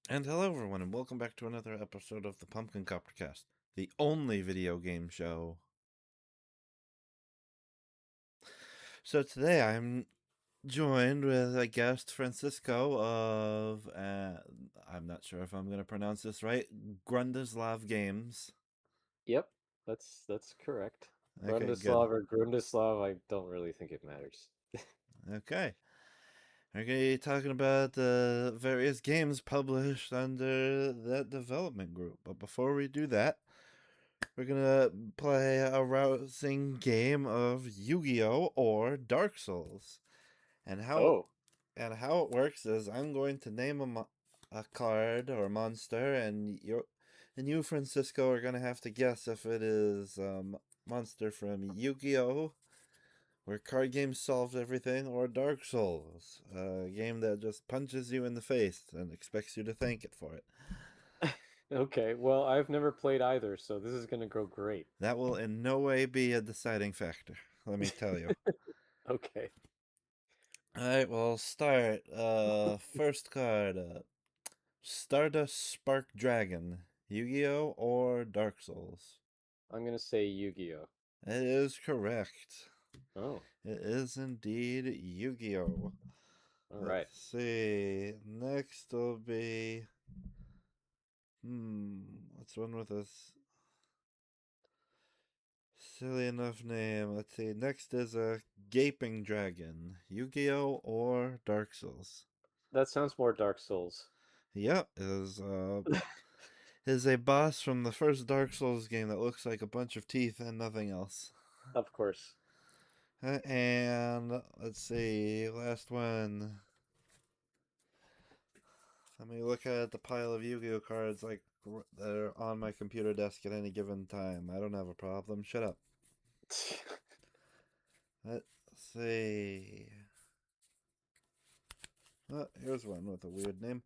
And hello, everyone, and welcome back to another episode of the Pumpkin Coptercast, the only video game show. So today I'm joined with a guest, Francisco of, I'm not sure if I'm going to pronounce this right, Grundislav Games. Yep, that's correct. Okay, good. Grundislav or Grundislav, I don't really think it matters. Okay. We're going to be talking about the various games published under that development group. But before we do that, we're gonna play a rousing game of Yu-Gi-Oh or Dark Souls. And how Oh, how it works is I'm going to name a card or monster, and you Francisco are gonna have to guess if it is monster from Yu-Gi-Oh, where card games solved everything, or Dark Souls, a game that just punches you in the face and expects you to thank it for it. okay. Well, I've never played either, so this is gonna go great. That will in no way be a deciding factor. Let me tell you. Okay. Alright, well, start. First card. Stardust Spark Dragon. Yu-Gi-Oh! Or Dark Souls? I'm gonna say Yu-Gi-Oh. It is correct. Oh, It is indeed Yu-Gi-Oh! all right. Let's see. Next will be... what's one with a silly enough name? Let's see. Next is a Gaping Dragon. Yu-Gi-Oh! Or Dark Souls? That sounds more Dark Souls. Yep, is a boss from the first Dark Souls game that looks like a bunch of teeth and nothing else. Of course. And let's see, last one. Let me look at the pile of Yu-Gi-Oh cards like that are on my computer desk at any given time. I don't have a problem. Shut up. Let's see. Oh, here's one with a weird name.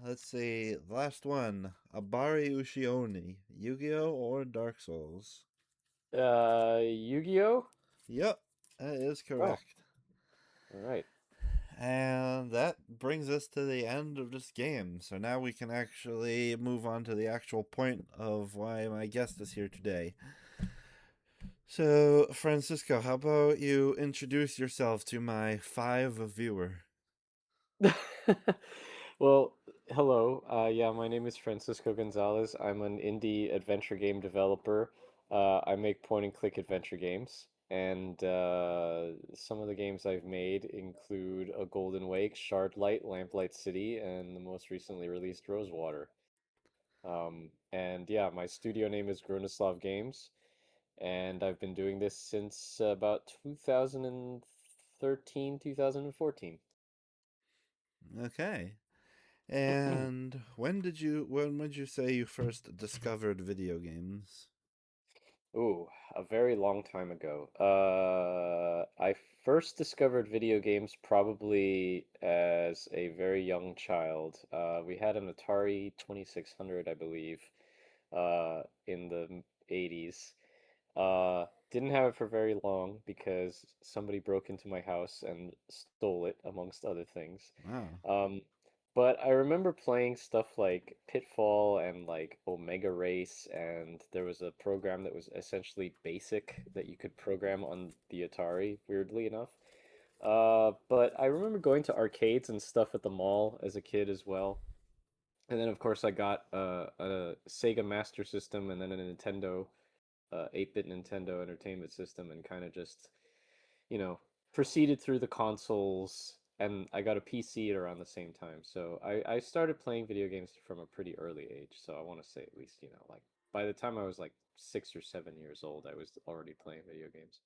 Let's see. Last one. Abari Ushioni. Yu-Gi-Oh or Dark Souls? Yu-Gi-Oh? Yep, that is Oh, correct. all right. And that brings us to the end of this game. So now we can actually move on to the actual point of why my guest is here today. So, Francisco, how about you introduce yourself to my viewer? Well, hello. Yeah, my name is Francisco Gonzalez. I'm an indie adventure game developer. I make point and click adventure games, and some of the games I've made include a Golden Wake, Shardlight, Lamplight City, and the most recently released Rosewater. And yeah, my studio name is Grundislav Games, and I've been doing this since about 2013, 2014. Okay. And when would you say you first discovered video games? Ooh, a very long time ago. I first discovered video games probably as a very young child. We had an Atari 2600, I believe, in the 80s. Didn't have it for very long because somebody broke into my house and stole it, amongst other things. Wow. Um, but I remember playing stuff like Pitfall and like Omega Race, and there was a program that was essentially basic that you could program on the Atari, weirdly enough. But I remember going to arcades and stuff at the mall as a kid as well. And then, of course, I got a Sega Master System and then a Nintendo 8-bit Nintendo Entertainment System and kind of just, you know, proceeded through the consoles. And I got a PC at around the same time. So I started playing video games from a pretty early age. So I want to say at least, like by the time I was like 6 or 7 years old, I was already playing video games.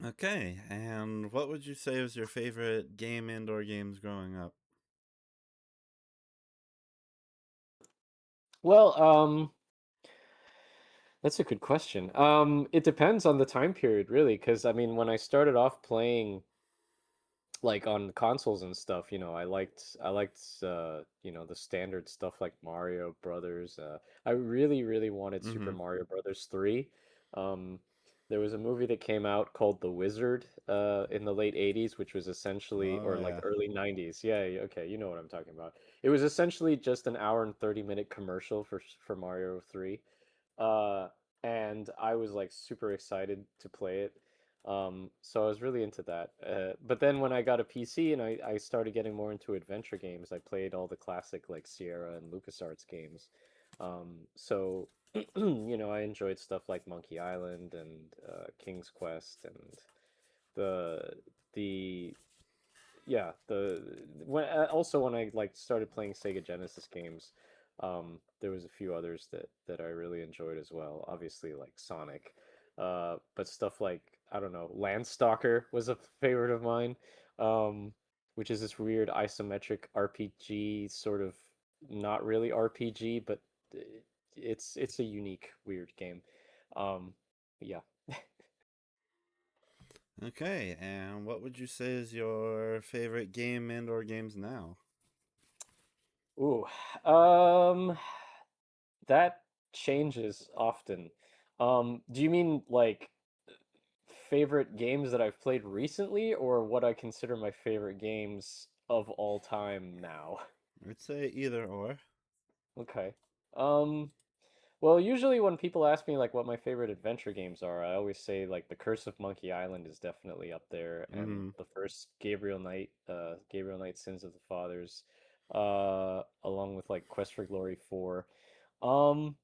Okay. And what would you say was your favorite game indoor games growing up? Well, that's a good question. It depends on the time period, really, because I mean, when I started off playing like on consoles and stuff, I liked the standard stuff like Mario Brothers. I really, really wanted Super Mm-hmm. Mario Brothers 3. Um, There was a movie that came out called The Wizard in the late 80s, which was essentially, Oh or like yeah. early 90s. Yeah, okay, you know what I'm talking about. It was essentially just an hour and 30-minute commercial for Mario 3. Uh, and I was like super excited to play it. So I was really into that. But then when I got a PC and I started getting more into adventure games, I played all the classic like Sierra and LucasArts games. So I enjoyed stuff like Monkey Island and King's Quest and the the yeah, the when also when I like started playing Sega Genesis games, there was a few others that I really enjoyed as well. Obviously, like Sonic, but stuff like I don't know, Landstalker was a favorite of mine, um, which is this weird isometric RPG sort of not really RPG, but uh, it's a unique weird game. Um, yeah. Okay, and what would you say is your favorite game and or games now? Ooh, um, that changes often. Do you mean like favorite games that I've played recently, or what I consider my favorite games of all time now? I'd say either or. Okay. Um, well, usually when people ask me like what my favorite adventure games are, I always say like The Curse of Monkey Island is definitely up there, and Mm-hmm. the first Gabriel Knight Sins of the Fathers, along with like Quest for Glory 4. Um,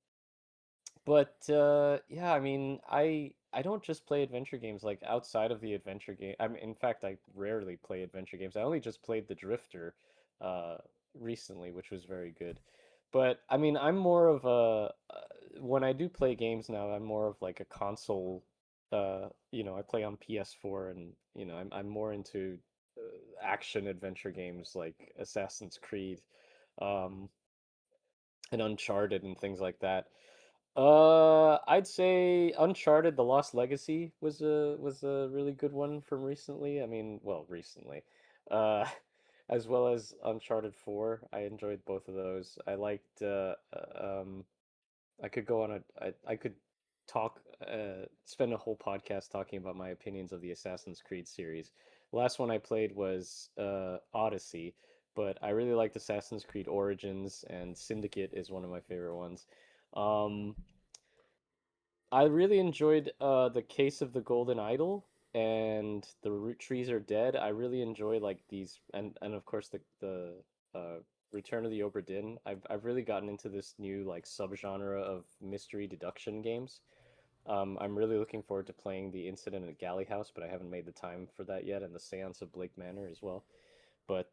But yeah, I mean, I don't just play adventure games like outside of the adventure game. I mean, in fact, I rarely play adventure games. I only just played The Drifter uh recently, which was very good. But I mean, I'm more of a when I do play games now, I'm more of like a console I play on PS4 and I'm more into action adventure games like Assassin's Creed um and Uncharted and things like that. I'd say Uncharted: The Lost Legacy was a really good one from recently. I mean, well, recently. Uh, as well as Uncharted 4. I enjoyed both of those. I liked I could go on I could talk spend a whole podcast talking about my opinions of the Assassin's Creed series. The last one I played was Odyssey, but I really liked Assassin's Creed Origins, and Syndicate is one of my favorite ones. Um, I really enjoyed the Case of the Golden Idol and the Root Trees Are Dead. I really enjoy like these and of course the Return of the Obra Dinn. I've really gotten into this new like subgenre of mystery deduction games. I'm really looking forward to playing the Incident at Galley House, but I haven't made the time for that yet, and the Seance of Blake Manor as well. But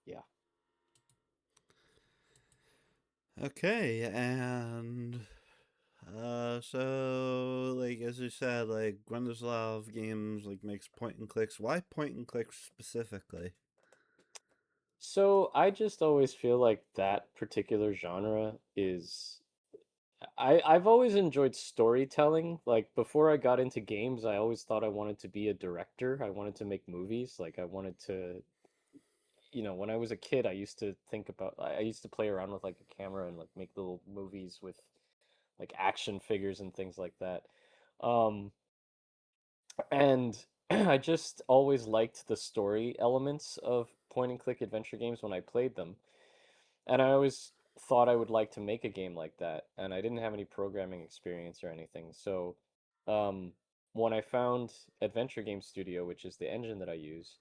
yeah. Okay, and so like as you said, like Grundislav Games like makes point and clicks. Why point and clicks specifically? So I just always feel like that particular genre is I've always enjoyed storytelling. Like before I got into games, I always thought I wanted to be a director. I wanted to make movies. Like I wanted to, when I was a kid, I used to play around with like a camera and like make little movies with like action figures and things like that. Um, and I just always liked the story elements of point and click adventure games when I played them. And I always thought I would like to make a game like that, and I didn't have any programming experience or anything. So, um, when I found Adventure Game Studio, which is the engine that I use,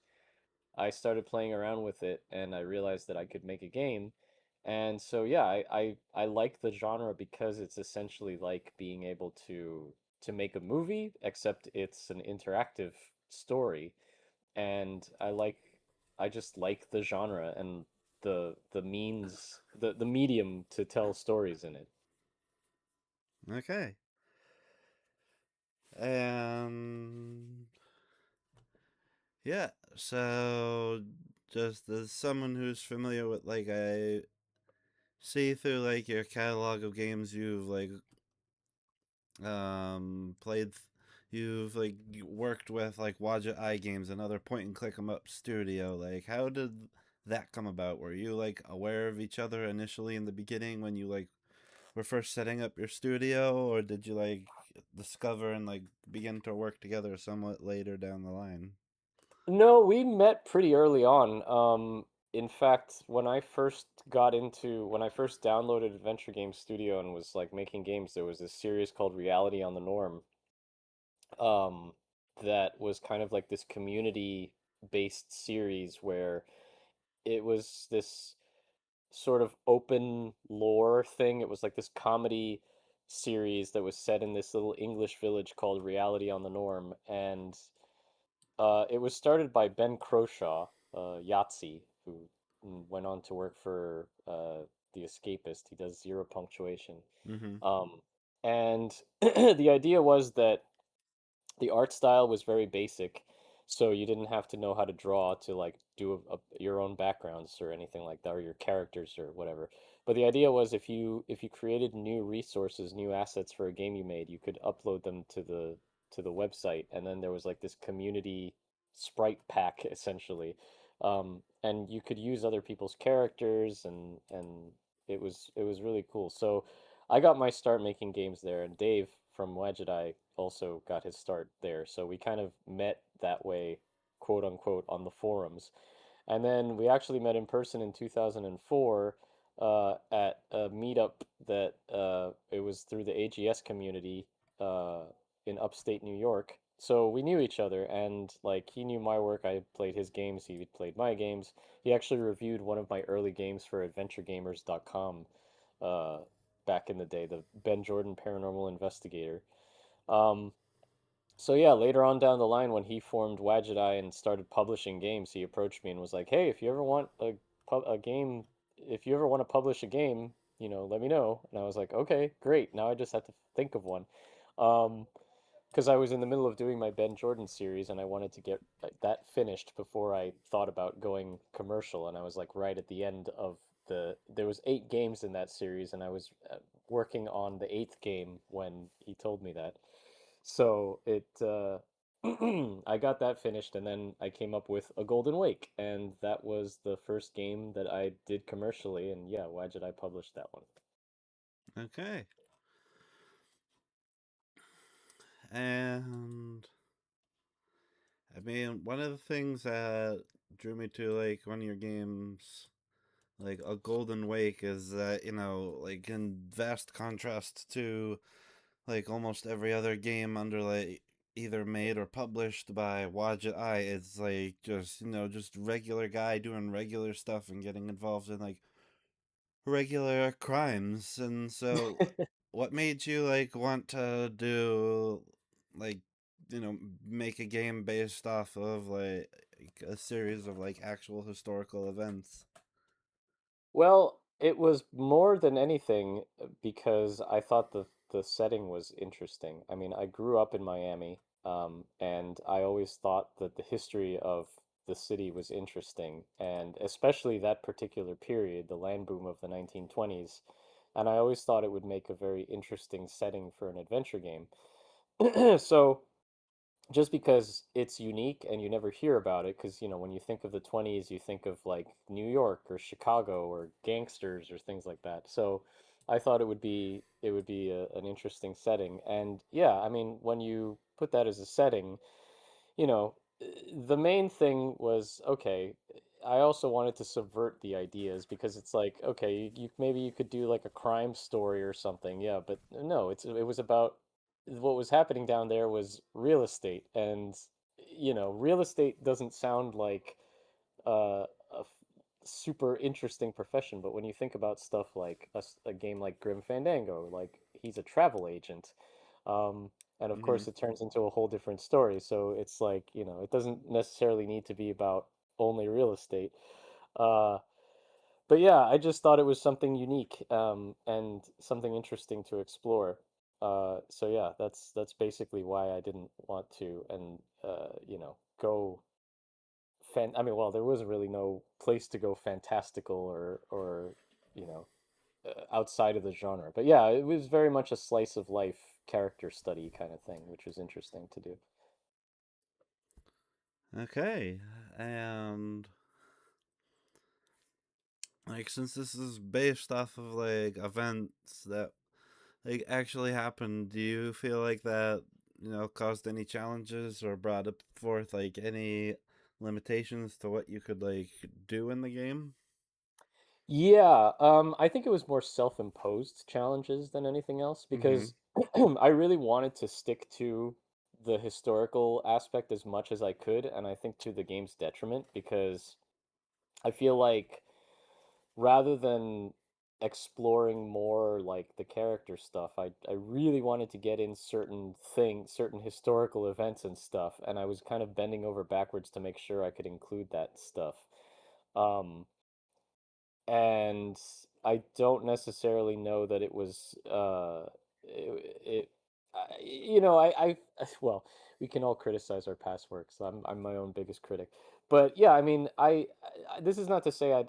I started playing around with it, and I realized that I could make a game. And so, yeah, I like the genre because it's essentially like being able to make a movie, except it's an interactive story, and I just like the genre and the means the medium to tell stories in it. Okay, and yeah, so just as someone who's familiar with like I see through like your catalog of games you've like played you've like worked with like Wadget Eye Games and other point and click 'em up studio. Like how did that come about? Were you like aware of each other initially in the beginning when you like were first setting up your studio, or did you like discover and like begin to work together somewhat later down the line? No, we met pretty early on. In fact, when I first downloaded Adventure Game Studio and was like making games, there was this series called Reality on the Norm, um, that was kind of like this community-based series where it was this sort of open lore thing. It was like this comedy series that was set in this little English village called Reality on the Norm, and it was started by Ben Croshaw, Yahtzee, who went on to work for The Escapist. He does zero punctuation. Mm-hmm. Um, and the idea was that the art style was very basic, so you didn't have to know how to draw to like do your own backgrounds or anything like that, or your characters or whatever. But the idea was if you created new resources, new assets for a game you made, you could upload them to the website, and then there was like this community sprite pack essentially, and you could use other people's characters, and it was really cool. So I got my start making games there, and Dave from Wajidai also got his start there. So we kind of met that way, quote unquote, on the forums. And then we actually met in person in 2004 at a meetup that it was through the AGS community uh, in upstate New York. So we knew each other, and like he knew my work, I played his games, he played my games. He actually reviewed one of my early games for AdventureGamers.com uh, back in the day, the Ben Jordan Paranormal Investigator. Um, so yeah, later on down the line, when he formed Wajidai and started publishing games, he approached me and was like, "Hey, if you ever want a game, if you ever want to publish a game, you know, let me know." And I was like, "Okay, great. Now I just have to think of one." Um, because I was in the middle of doing my Ben Jordan series and I wanted to get that finished before I thought about going commercial. And I was like right at the end of there was 8 games in that series, and I was working on the 8th game when he told me that. So I got that finished, and then I came up with a Golden Wake, and that was the first game that I did commercially. And yeah, why did I publish that one? Okay. And I mean, one of the things that drew me to like one of your games, like a Golden Wake, is that like in vast contrast to like almost every other game under like either made or published by Wadget Eye, it's like just just regular guy doing regular stuff and getting involved in like regular crimes. And so, what made you like want to do like make a game based off of like a series of like actual historical events? Well, it was more than anything because I thought the setting was interesting. I mean, I grew up in Miami, and I always thought that the history of the city was interesting, and especially that particular period, the land boom of the 1920s. And I always thought it would make a very interesting setting for an adventure game. So just because it's unique and you never hear about it, because when you think of the 20s, you think of like New York or Chicago or gangsters or things like that. So I thought it would be an interesting setting. And yeah, I mean, when you put that as a setting, you know, the main thing was okay. I also wanted to subvert the ideas because it's like, okay, you maybe you could do like a crime story or something, yeah, but no, it was about what was happening down there was real estate, and real estate doesn't sound like a super interesting profession, but when you think about stuff like a game like Grim Fandango, like he's a travel agent. Um, and of Mm-hmm. course, it turns into a whole different story. So it's like, it doesn't necessarily need to be about only real estate. Uh, but yeah, I just thought it was something unique, and something interesting to explore. So yeah, that's basically why I didn't want to, and go I mean, well, there was really no place to go fantastical or you know outside of the genre. But yeah, it was very much a slice of life character study kind of thing, which was interesting to do. Okay, and like since this is based off of like events that like actually happened, do you feel like that caused any challenges or brought up forth like any limitations to what you could like do in the game? Yeah, I think it was more self-imposed challenges than anything else Mm-hmm. because I really wanted to stick to the historical aspect as much as I could, and I think to the game's detriment because I feel like rather than exploring more like the character stuff, I really wanted to get in certain things, certain historical events and stuff, and I was kind of bending over backwards to make sure I could include that stuff. Um, and I don't necessarily know that it was it well, we can all criticize our past works. I'm my own biggest critic. But yeah, I mean, this is not to say I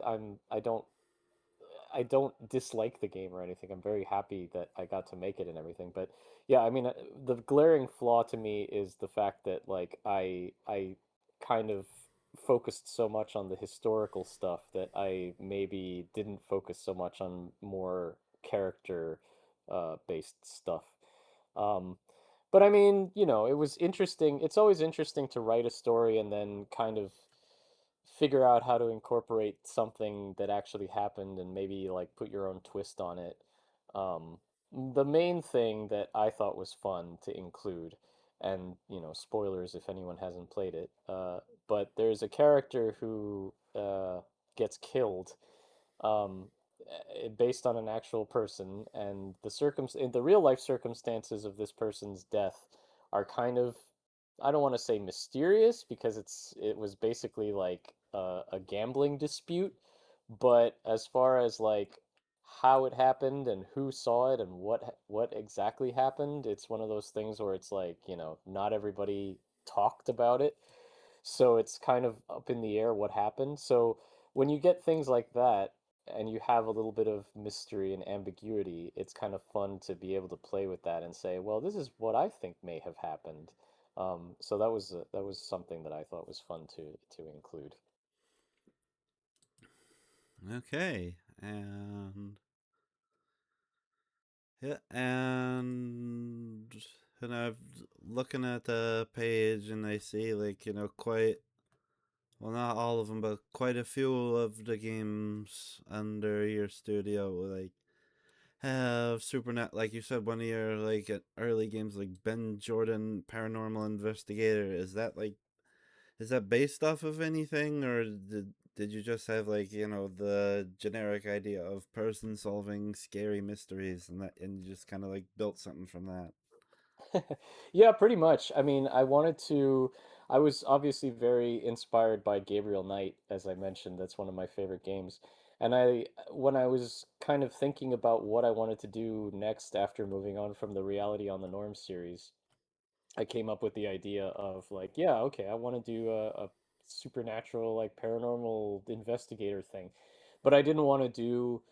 don't dislike the game or anything. I'm very happy that I got to make it and everything. But yeah, I mean, the glaring flaw to me is the fact that like I kind of focused so much on the historical stuff that I maybe didn't focus so much on more character based stuff. Um, but I mean, it was interesting. It's always interesting to write a story and then kind of figure out how to incorporate something that actually happened and maybe like put your own twist on it. Um, the main thing that I thought was fun to include, and spoilers if anyone hasn't played it, but there's a character who gets killed um, based on an actual person, and the real life circumstances of this person's death are kind of, I don't want to say mysterious because it was basically like a gambling dispute, but as far as like how it happened and who saw it and what exactly happened, it's one of those things where it's like, not everybody talked about it. So it's kind of up in the air what happened. So when you get things like that and you have a little bit of mystery and ambiguity, it's kind of fun to be able to play with that and say, well, this is what I think may have happened. So that was something that I thought was fun to include. Okay. And I'm looking at the page and I see like quite well, not all of them, but quite a few of the games under your studio like have supernet, like you said, one of your like early games like Ben Jordan Paranormal Investigator. Is that based off of anything, or did you just have like the generic idea of person solving scary mysteries and you just kind of like built something from that? Yeah, pretty much. I mean, I was obviously very inspired by Gabriel Knight, as I mentioned. That's one of my favorite games. And when I was kind of thinking about what I wanted to do next after moving on from the Reality on the Norm series, I came up with the idea of like, yeah, okay, I want to do a supernatural, like paranormal investigator thing. But I didn't want to do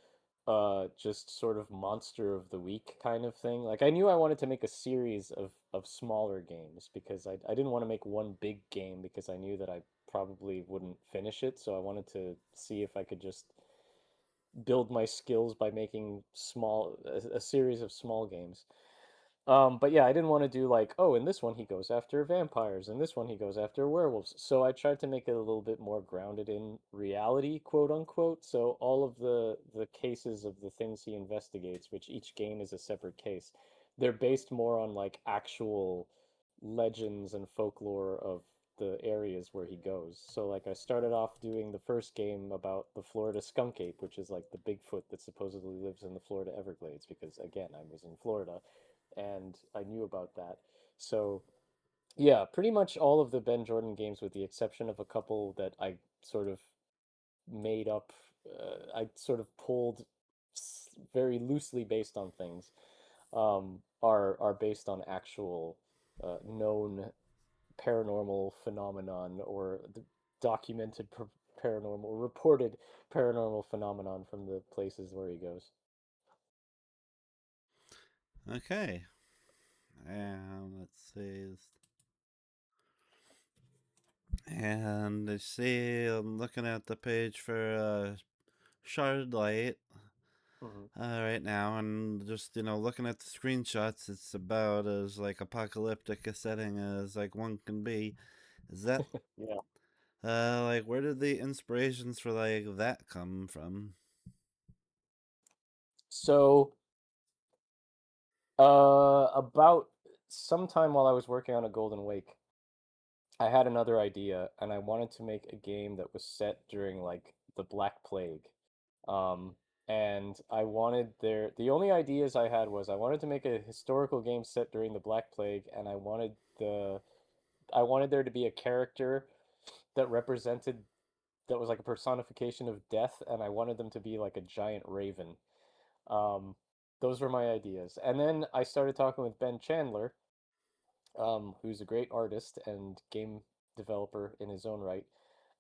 just sort of monster of the week kind of thing. Like I knew I wanted to make a series of smaller games because I didn't want to make one big game because I knew that I probably wouldn't finish it. So I wanted to see if I could just build my skills by making a series of small games. But yeah, I didn't want to do like, oh, in this one he goes after vampires, in this one he goes after werewolves. So I tried to make it a little bit more grounded in reality, quote unquote. So all of the cases of the things he investigates, which each game is a separate case, they're based more on like actual legends and folklore of the areas where he goes. So like I started off doing the first game about the Florida skunk ape, which is like the Bigfoot that supposedly lives in the Florida Everglades because again, I was in Florida and I knew about that. So yeah, pretty much all of the Ben Jordan games, with the exception of a couple that I sort of made up, I sort of pulled very loosely based on things, are based on actual known paranormal phenomenon or the documented paranormal, reported paranormal phenomenon from the places where he goes. Okay. And let's see. And I see I'm looking at the page for Shard Light. Mhm. right now, and just looking at the screenshots, it's about as like apocalyptic a setting as like one can be. Is that Yeah. like where did the inspirations for like that come from? So, about sometime while I was working on a Golden Wake, I had another idea, and I wanted to make a game that was set during like the Black Plague. Um, and I wanted the only ideas I had was I wanted to make a historical game set during the Black Plague, and I wanted there to be a character that represented that was like a personification of death, and I wanted them to be like a giant raven. Um, those were my ideas. And then I started talking with Ben Chandler, who's a great artist and game developer in his own right.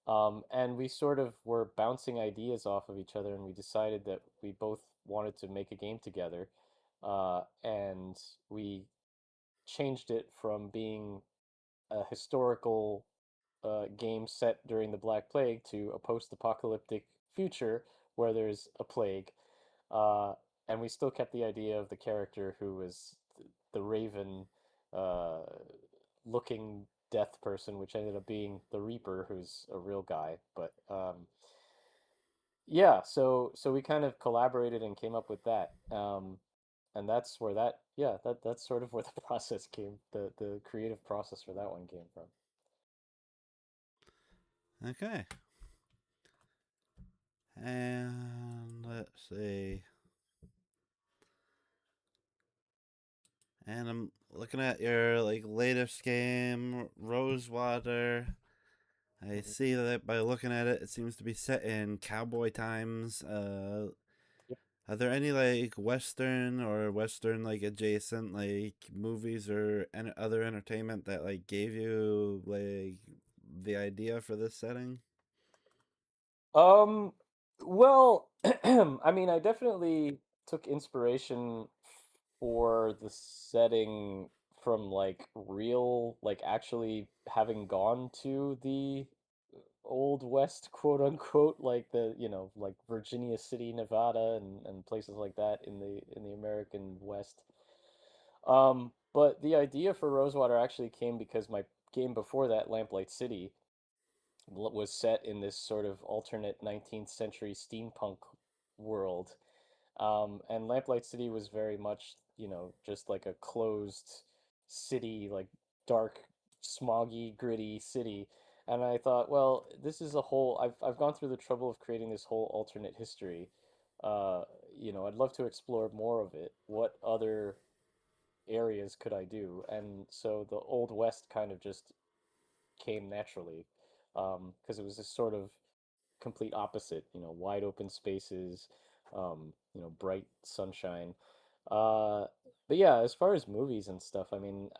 And we sort of were bouncing ideas off of each other, and we decided that we both wanted to make a game together. And we changed it from being a historical game set during the Black Plague to a post-apocalyptic future where there's a plague. Uh, and we still kept the idea of the character who was the Raven uh, looking death person, which ended up being the Reaper, who's a real guy. But yeah, so we kind of collaborated and came up with that. And that's where that's sort of where the process came, the creative process for that one came from. Okay, and let's see. And I'm looking at your like latest game, Rosewater. I Mhm. see that by looking at it, it seems to be set in cowboy times. Are there any like Western or Western like adjacent like movies or other entertainment that like gave you like the idea for this setting? Um, well, I mean, I definitely took inspiration for the setting from like real, like actually having gone to the old West, quote unquote, like like Virginia City, Nevada, and places like that in the American West. But the idea for Rosewater actually came because my game before that, Lamplight City, was set in this sort of alternate 19th century steampunk world. And Lamplight City was very much, just like a closed city, like dark, smoggy, gritty city. And I thought, well, this is a whole, I've gone through the trouble of creating this whole alternate history. Uh, I'd love to explore more of it. What other areas could I do? And so the Old West kind of just came naturally, because it was this sort of complete opposite, wide open spaces, bright sunshine. Uh, but yeah, as far as movies and stuff, I mean,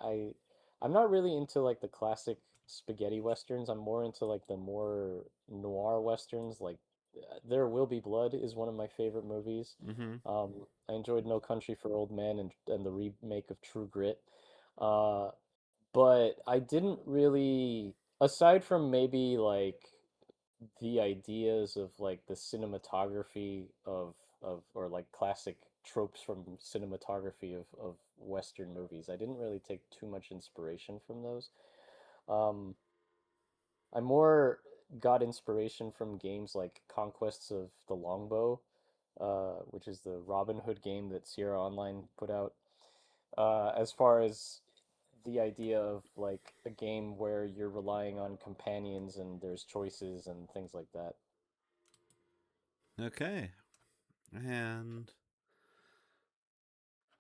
I'm not really into like the classic spaghetti westerns. I'm more into like the more noir westerns. Like There Will Be Blood is one of my favorite movies. Mm-hmm. I enjoyed No Country for Old Men and the remake of True Grit. Uh, but I didn't really, aside from maybe like the ideas of like the cinematography of or like classic tropes from cinematography of Western movies, I didn't really take too much inspiration from those. Um, I more got inspiration from games like Conquests of the Longbow, which is the Robin Hood game that Sierra Online put out. As far as the idea of like a game where you're relying on companions and there's choices and things like that. Okay, and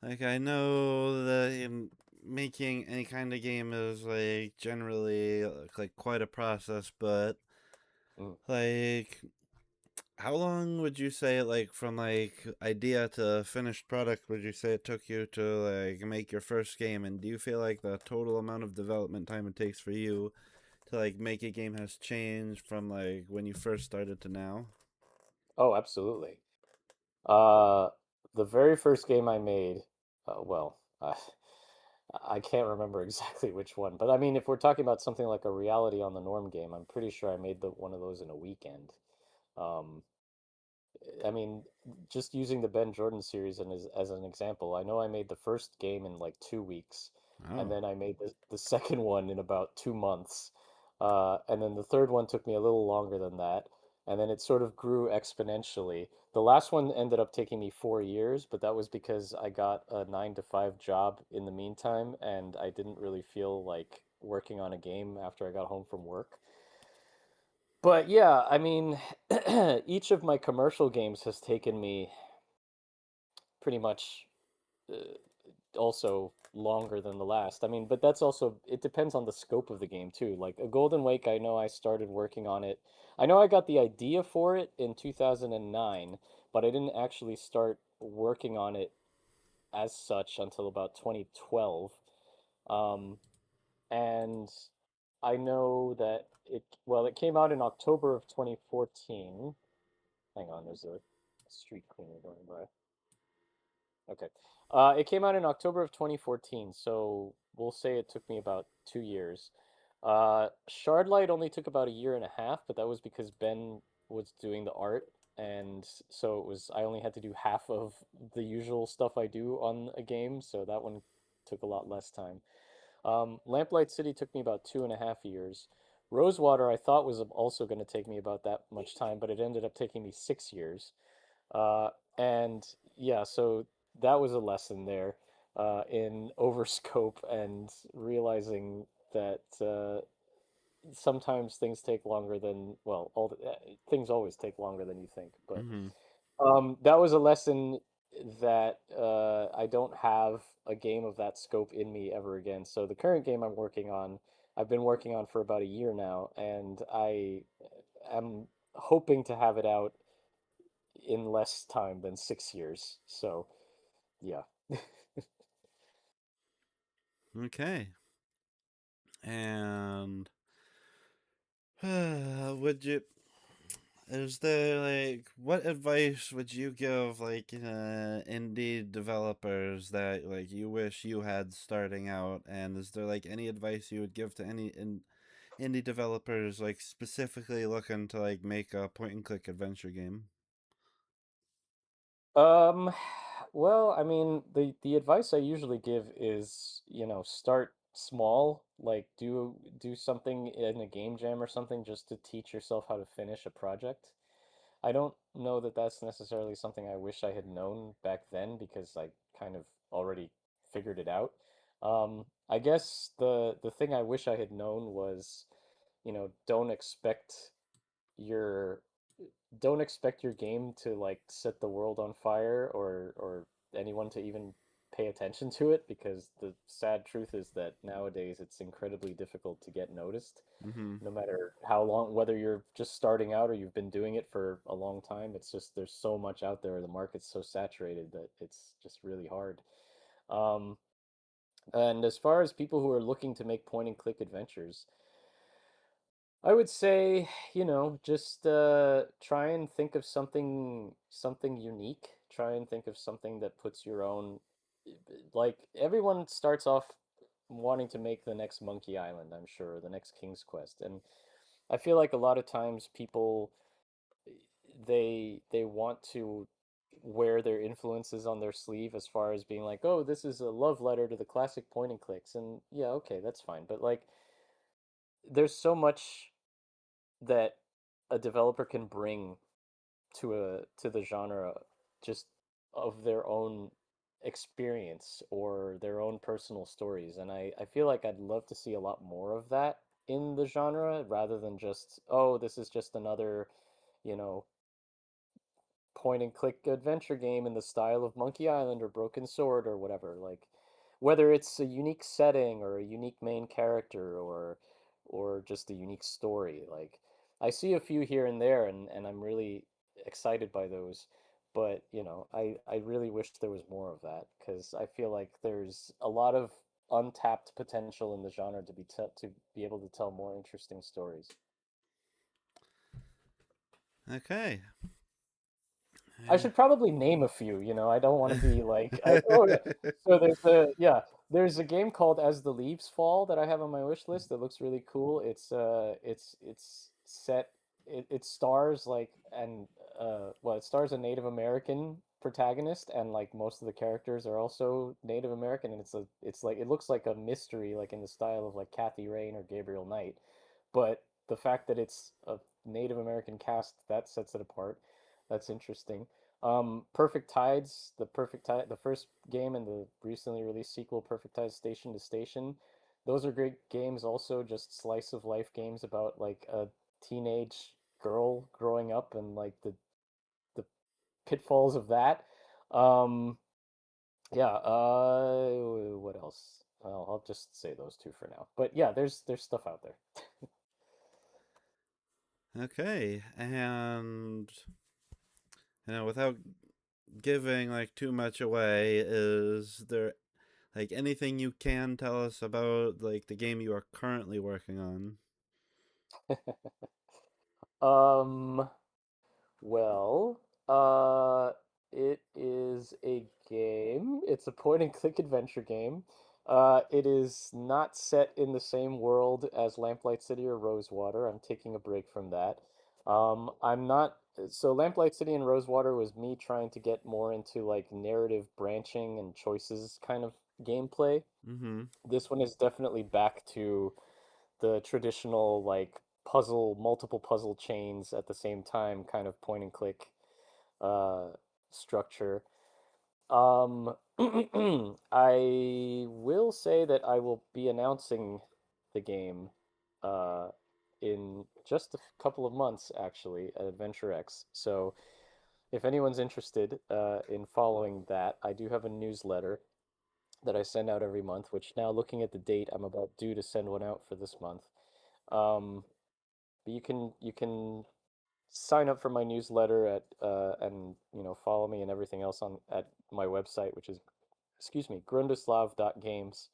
like I know that making any kind of game is like generally like quite a process, but Mm. like how long would you say like from like idea to finished product would you say it took you to like make your first game, and do you feel like the total amount of development time it takes for you to like make a game has changed from like when you first started to now? Oh, absolutely. Uh, the very first game I made, well, I can't remember exactly which one, but I mean, if we're talking about something like a Reality on the Norm game, I'm pretty sure I made one of those in a weekend. Um, I mean, just using the Ben Jordan series and as an example, I know I made the first game in like 2 weeks, and Oh. then I made the second one in about 2 months. And then the third one took me a little longer than that, and then it sort of grew exponentially. The last one ended up taking me 4 years, but that was because I got a 9 to 5 job in the meantime, and I didn't really feel like working on a game after I got home from work. But yeah, I mean, each of my commercial games has taken me pretty much also longer than the last. I mean, but that's also, it depends on the scope of the game too. Like a Golden Wake, I know I started working on it. I know I got the idea for it in 2009, but I didn't actually start working on it as such until about 2012. Um, and I know that well, it came out in October of 2014. Hang on, there's a street cleaner going by. Okay. It came out in October of 2014, so we'll say it took me about 2 years. Shardlight only took about a year and a half, but that was because Ben was doing the art, and so it was I only had to do half of the usual stuff I do on a game, so that one took a lot less time. Lamplight City took me about 2.5 years. Rosewater I thought was also going to take me about that much time, but it ended up taking me 6 years. And yeah, so that was a lesson there in overscope and realizing that sometimes things take longer than, well, things always take longer than you think. But Mm-hmm. that was a lesson that I don't have a game of that scope in me ever again. So the current game I'm working on, I've been working on for about a year now, and I am hoping to have it out in less time than 6 years. So, yeah. Okay. And would you is there like what advice would you give like indie developers that like you wish you had starting out, and is there like any advice you would give to any indie developers like specifically looking to like make a point and click adventure game? Um, well, I mean, the advice I usually give is, start small, like do something in a game jam or something just to teach yourself how to finish a project. I don't know that that's necessarily something I wish I had known back then because I kind of already figured it out. I guess the thing I wish I had known was, don't expect your game to like set the world on fire or anyone to even pay attention to it, because the sad truth is that nowadays it's incredibly difficult to get noticed, Mm-hmm. no matter how long, whether you're just starting out or you've been doing it for a long time. It's just there's so much out there, the market's so saturated that it's just really hard. um, and as far as people who are looking to make point and click adventures, I would say, just try and think of something unique. Try and think of something that puts your own, like everyone starts off wanting to make the next Monkey Island, I'm sure, or the next King's Quest. And I feel like a lot of times people they want to wear their influences on their sleeve as far as being like, "Oh, this is a love letter to the classic point and clicks." And yeah, okay, that's fine. But like there's so much that a developer can bring to the genre just of their own experience or their own personal stories. And I feel like I'd love to see a lot more of that in the genre rather than just, oh, this is just another, you know, point and click adventure game in the style of Monkey Island or Broken Sword or whatever. Like whether it's a unique setting or a unique main character or just a unique story. Like I see a few here and there and I'm really excited by those. But, I really wish there was more of that because I feel like there's a lot of untapped potential in the genre to be able to tell more interesting stories. Okay. I Yeah. should probably name a few, I don't want to be like, oh yeah. So there's a game called As the Leaves Fall that I have on my wish list that looks really cool. It's set. it stars like and well, it stars a Native American protagonist, and like most of the characters are also Native American, and it's like it looks like a mystery, like in the style of like Kathy Rain or Gabriel Knight, but the fact that it's a Native American cast, that sets it apart. That's interesting. Perfect Tides, the first game and the recently released sequel, Perfect Tides Station to Station. Those are great games, also just slice of life games about like a teenage girl growing up and like the pitfalls of that. Um, yeah. What else? Well, I'll just say those two for now. But yeah, there's stuff out there. Okay, and without giving like too much away, is there like anything you can tell us about like the game you are currently working on? Um, well, uh, it is a game. It's a point and click adventure game. It is not set in the same world as Lamplight City or Rosewater. I'm taking a break from that. I'm not. So Lamplight City and Rosewater was me trying to get more into like narrative branching and choices kind of gameplay. Mm-hmm. This one is definitely back to the traditional like multiple puzzle chains at the same time kind of point and click uh, structure. Um, I will say that I will be announcing the game uh, in just a couple of months, actually, at Adventure X. So if anyone's interested in following that, I do have a newsletter that I send out every month, which now looking at the date, I'm about due to send one out for this month. Um, but you can sign up for my newsletter at and follow me and everything else on at my website, which is Grundislav.games.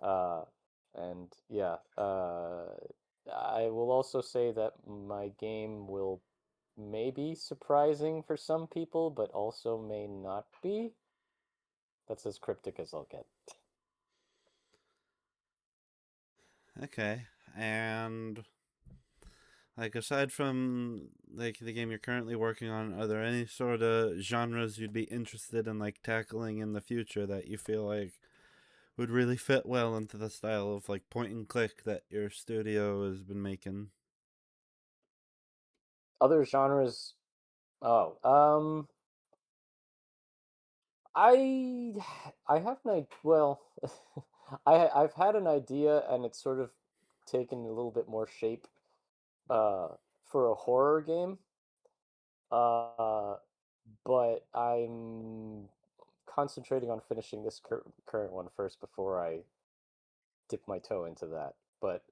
Uh, and yeah, I will also say that my game will maybe surprising for some people, but also may not be. That's as cryptic as I'll get. Okay, and like aside from like the game you're currently working on, are there any sort of genres you'd be interested in like tackling in the future that you feel like would really fit well into the style of like point and click that your studio has been making? Other genres. Oh, I I have an idea. Well, I've had an idea, and it's sort of taken a little bit more shape uh for a horror game. Uh, but I'm concentrating on finishing this current one first before I dip my toe into that. But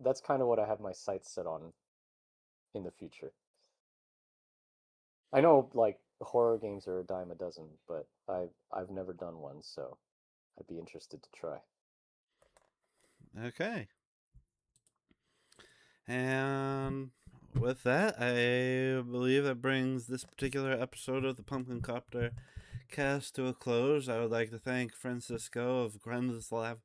that's kind of what I have my sights set on in the future. I know like horror games are a dime a dozen, but I've never done one, so I'd be interested to try. Okay, and with that, I believe that brings this particular episode of the Pumpkin Copter cast to a close. I would like to thank Francisco of Grundislav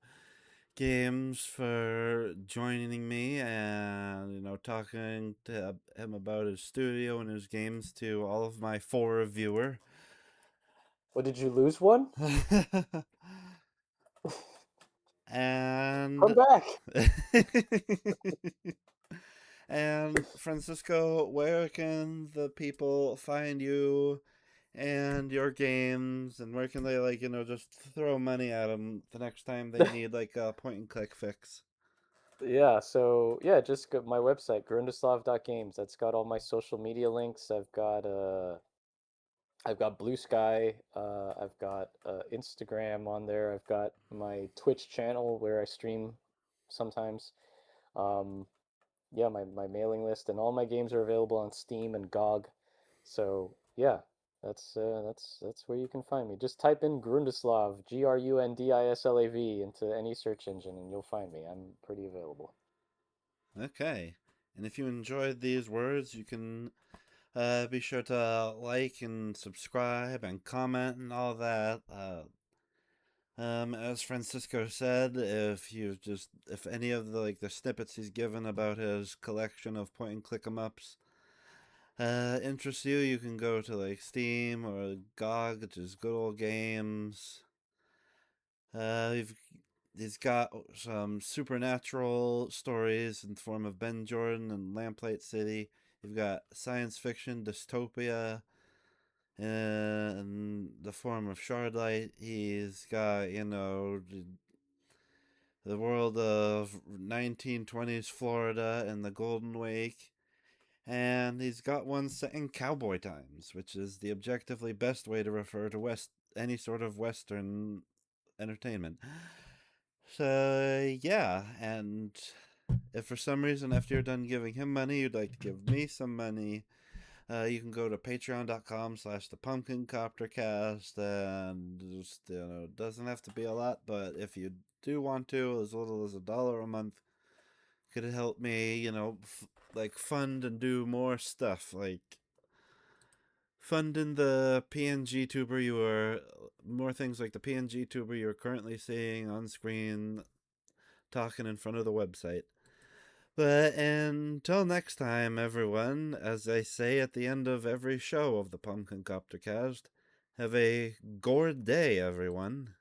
Games for joining me and talking to him about his studio and his games to all of my four viewer. What, did you lose one? Come and back. and Francisco, where can the people find you and your games, and where can they just throw money at them the next time they need like a point and click fix? Yeah, so yeah, just go my website, Grundislav.games. That's got all my social media links. I've got Blue Sky, I've got Instagram on there. I've got my Twitch channel where I stream sometimes. Um, yeah, my mailing list, and all my games are available on Steam and GOG. So yeah, that's where you can find me. Just type in Grundislav, Grundislav, into any search engine, and you'll find me. I'm pretty available. Okay. And if you enjoyed these words, you can be sure to like and subscribe and comment and all that. As Francisco said, if any of the snippets he's given about his collection of point and click 'em ups interests you, you can go to like Steam or GOG, which is Good Old Games. You've He's got some supernatural stories in the form of Ben Jordan and Lamplight City. You've got science fiction dystopia in the form of Shardlight. He's got, the world of 1920s Florida and the Golden Wake. And he's got one set in cowboy times, which is the objectively best way to refer to any sort of Western entertainment. So yeah, and if for some reason after you're done giving him money, you'd like to give me some money, you can go to patreon.com/the Pumpkin Coptercast, and just, it doesn't have to be a lot, but if you do want to, as little as $1 a month could help me, like fund and do more stuff, like funding the PNG tuber more things like the PNG tuber you're currently seeing on screen talking in front of the website. But until next time, everyone, as I say at the end of every show of the Pumpkin Coptercast, have a gourd day, everyone.